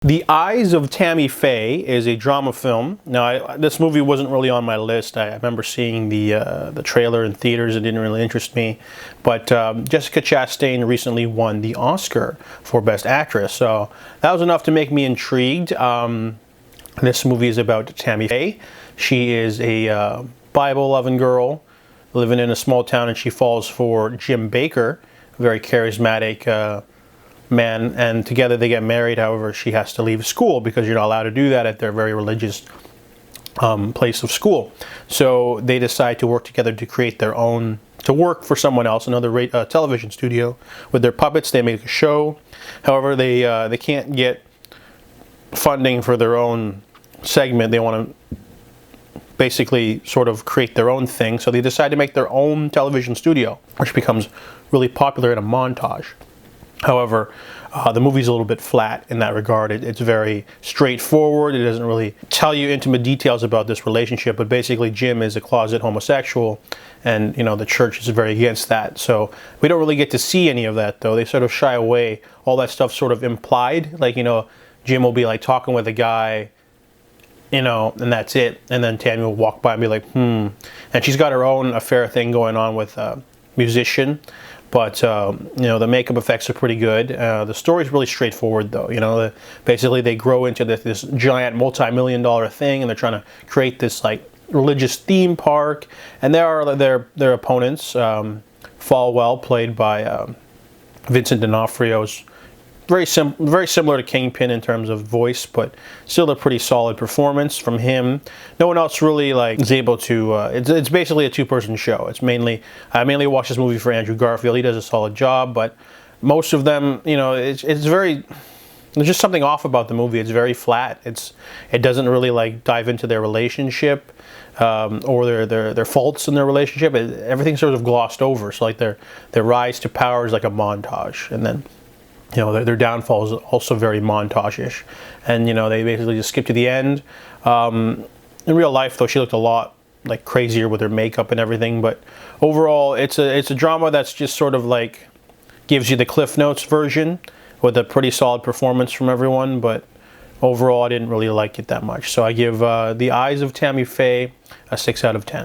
The Eyes of Tammy Faye is a drama film. Now, this movie wasn't really on my list. I remember seeing the trailer in theaters. It didn't really interest me. But Jessica Chastain recently won the Oscar for Best Actress, so that was enough to make me intrigued. This movie is about Tammy Faye. She is a Bible-loving girl living in a small town, and she falls for Jim Bakker, a very charismatic man, and together they get married. However, she has to leave school because you're not allowed to do that at their very religious place of school. So they decide to work together to create their own, to work for someone else, another television studio, with their puppets. They make a show. However, they can't get funding for their own segment. They want to basically sort of create their own thing. So they decide to make their own television studio, which becomes really popular in a montage. However, the movie's a little bit flat in that regard. It's very straightforward. It doesn't really tell you intimate details about this relationship, but basically Jim is a closet homosexual, and the church is very against that. So we don't really get to see any of that, though. They sort of shy away. All that stuff sort of implied, like, Jim will be like talking with a guy, and that's it. And then Tammy will walk by and be like, And she's got her own affair thing going on with a musician. But, the makeup effects are pretty good. The story's really straightforward, though. Basically, they grow into this giant multi-million-dollar thing, and they're trying to create this, like, religious theme park. And their opponents, Falwell, played by Vincent D'Onofrio's, very similar to Kingpin in terms of voice, but still a pretty solid performance from him. No one else really is able to. It's basically a two-person show. I mainly watch this movie for Andrew Garfield. He does a solid job, but most of them, it's very. There's just something off about the movie. It's very flat. It doesn't really dive into their relationship or their faults in their relationship. Everything's sort of glossed over. So their rise to power is like a montage, and then. Their downfall is also very montage-ish. And, they basically just skip to the end. In real life, though, she looked a lot, crazier with her makeup and everything. But overall, it's a drama that's just sort of, gives you the Cliff Notes version with a pretty solid performance from everyone. But overall, I didn't really like it that much. So I give The Eyes of Tammy Faye a 6 out of 10.